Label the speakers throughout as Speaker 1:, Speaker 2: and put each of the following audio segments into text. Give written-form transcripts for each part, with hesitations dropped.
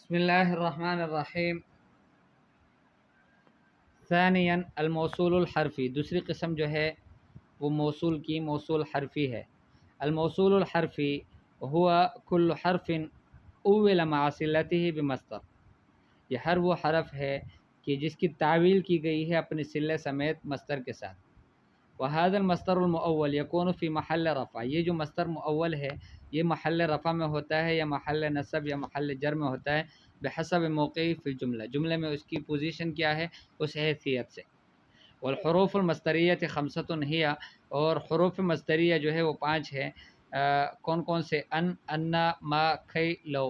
Speaker 1: بسم اللہ الرحمن الرحیم۔ ثانیاً الموصول الحرفی، دوسری قسم جو ہے وہ موصول کی موصول حرفی ہے۔ الموصول الحرفی ہوا کل حرف اول مع صلته بمصدر، یہ ہر وہ حرف ہے کہ جس کی تعویل کی گئی ہے اپنی صلہ سمیت مصدر کے ساتھ۔ وهذا المصدر المؤول يكون في محل رفع، یہ جو مصدر مؤول ہے یہ محل رفع میں ہوتا ہے یا محل نصب یا محل جر میں ہوتا ہے، بحسب موقعی فی الجملہ، جملے میں اس کی پوزیشن کیا ہے اس حیثیت سے۔ والحروف المصدریہ خمسۃ ہی، اور حروف مصدریہ جو ہے وہ 5 ہے۔ کون کون سے؟ ان، انا، ما، کھی، لو۔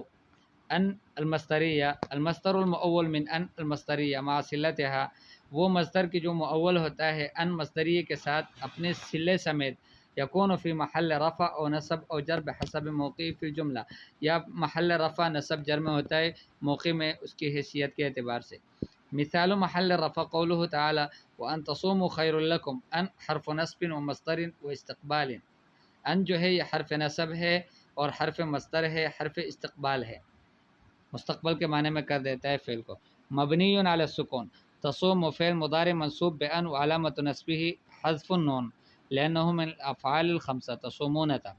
Speaker 1: ان المصدریہ، المصدر المؤول من ان المصدریہ مع صلتها، وہ مصدر کی جو مؤول ہوتا ہے ان مصدریہ کے ساتھ اپنے صلے سمیت، یکون فی محل رفع او نصب او جر بحسب موقع فی الجملہ، یا محل رفع نصب جر میں ہوتا ہے موقع میں اس کی حیثیت کے اعتبار سے۔ مثال محل رفع قوله تعالی وان تصوموا خیر لکم، ان حرف نصب و مصدر و استقبال، ان جو ہے یہ حرف نصب ہے اور حرف مصدر ہے، حرف استقبال ہے، مستقبل کے معنی میں کر دیتا ہے فعل کو۔ مبنی علی السکون، تصوم و فعل مضارع منصوب بان وعلامۃ نصبه حذف النون لانه من الافعال الخمسه تصومون تھا۔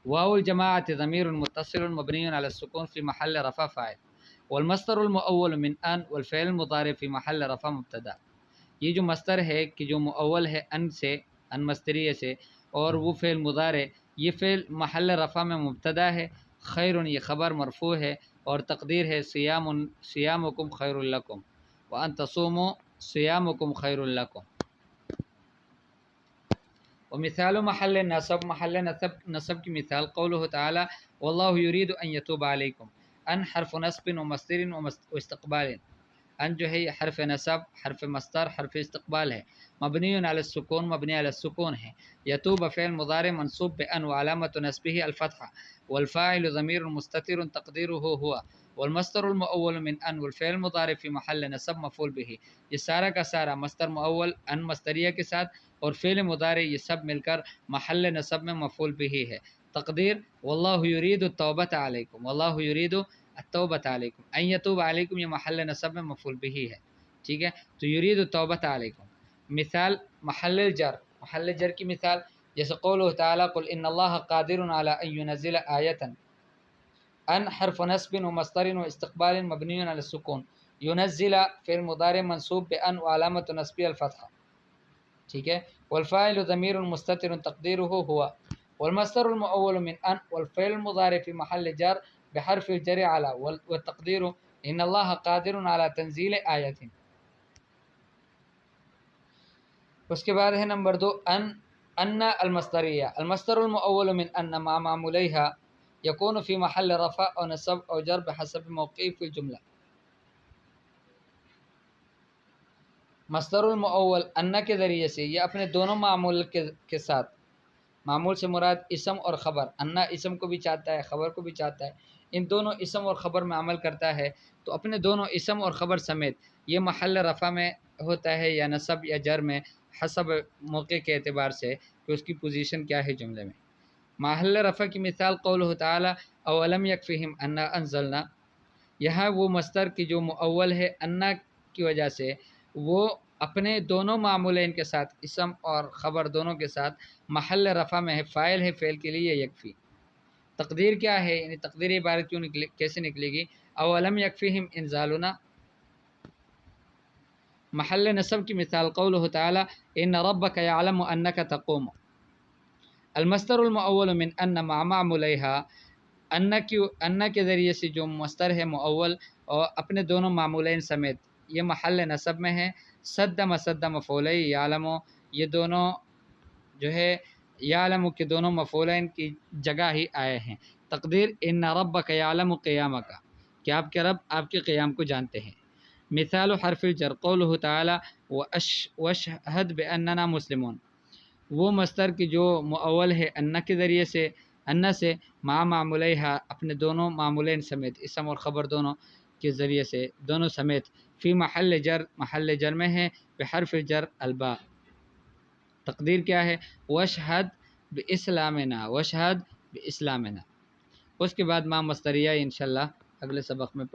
Speaker 1: واو الجماعة ضمیر متصل مبنی علی السکون فی محل رفع فاعل، والمصدر المؤول من ان والفعل المضارع فی محل رفع مبتدا۔ یہ جو مصدر ہے کہ جو مؤول ہے ان سے، ان مصدریہ سے، اور وہ فعل مضارع، یہ فعل محل رفع میں مبتدا ہے، خیر یہ خبر مرفوع ہے، اور تقدیر ہے صیامکم خیر لکم، وان تصوموا صیامکم خیر لکم۔ ومثال محل نصب، محل نصب کی مثال قوله تعالی واللہ یرید ان یتوب علیکم، ان حرف نصب و مصدر و استقبال، ان جو ہے یہ حرف نصب، حرف مصدر، حرف استقبال ہے، مبنی علی السکون، مبنی علی السکون ہے، یتوب فعل مضارع منصوب بان وعلامۃ نصبه الفتحہ، والفاعل ضمیر مستتر تقدیره هو، والمصدر المؤول من ان والفعل مضارع فی محل نصب مفعول به، یہ سارا کا سارا مصدر مؤول ان مصدریہ کے ساتھ اور فعل مضارع یہ سب مل کر محل نصب میں مفعول به ہے، تقدیر واللہ یرید التوبۃ علیکم، واللہ یرید التوبۃ علیکم، ان یتوب علیکم یہ محل نصب میں مفعول به ہے، ٹھیک ہے، تو یرید التوبۃ علیکم۔ مثال محل الجر، محل جر کی مثال جیسے قوله تعالی قل ان اللہ قادر علی ان ینزل آیۃ، ان حرف نصب و مصدر و استقبال مبنی علی السکون، ینزل فعل مضارع منصوب بان وعلامۃ نصبه الفتحہ، ٹھیک ہے، والفاعل ضمیر مستتر تقدیره هو، والمصدر المؤول من ان والفعل المضارع في محل جر بحرف الجر على، والتقدیر ان اللہ قادر على تنزیل آیت۔ اس کے بعد ہے نمبر 2 ان المصدریہ، المصدر المؤول من ان مع معمولیها یکون فی محل رفع او نصب او جر بحسب موقع فی الجملہ۔ مصدر المؤول ان کے ذریعے سے یہ اپنے دونوں معمول کے ساتھ، معمول سے مراد اسم اور خبر، ان اسم کو بھی چاہتا ہے خبر کو بھی چاہتا ہے، ان دونوں اسم اور خبر میں عمل کرتا ہے، تو اپنے دونوں اسم اور خبر سمیت یہ محل رفع میں ہوتا ہے یا نصب یا جر میں، حسب موقع کے اعتبار سے کہ اس کی پوزیشن کیا ہے جملے میں۔ محل رفع کی مثال قوله تعالی اولم یکفہم انا انزلنا، یہاں وہ مصدر کی جو مؤول ہے ان کی وجہ سے وہ اپنے دونوں معمولین کے ساتھ، اسم اور خبر دونوں کے ساتھ محل رفع میں ہے، فاعل ہے فعل کے لیے یکفی۔ تقدیر کیا ہے، یعنی تقدیر عبارت کیسے نکلے گی؟ اولم یکفہم انزالنا۔ محل نصب کی مثال قوله تعالی ان ربک یعلم انک تقوم، المصدر المؤول من ان مع معمولیها، ان کے ذریعے سے جو مصدر ہے مؤول اور اپنے دونوں معمولین سمیت یہ محل نصب میں ہے، صد مسد مفعولی یعلم، یہ دونوں جو ہے یعلم کے دونوں مفعولین کی جگہ ہی آئے ہیں، تقدیر ان ربک یعلم قیامک، کہ آپ کے رب آپ کے قیام کو جانتے ہیں۔ مثال حرف الجر قوله تعالی واشہد باننا مسلمون، وہ مصدر کی جو مؤول ہے ان کے ذریعے سے، ان سے، مع معمولیها اپنے دونوں معمولین سمیت، اسم اور خبر دونوں کے ذریعے سے، دونوں سمیت، فی محل جر محل جر میں ہے، بحرف جر الباء، تقدیر کیا ہے؟ واشہد باسلامنا، واشہد باسلامنا۔ اس کے بعد ما مصدریہ انشاءاللہ اگلے سبق میں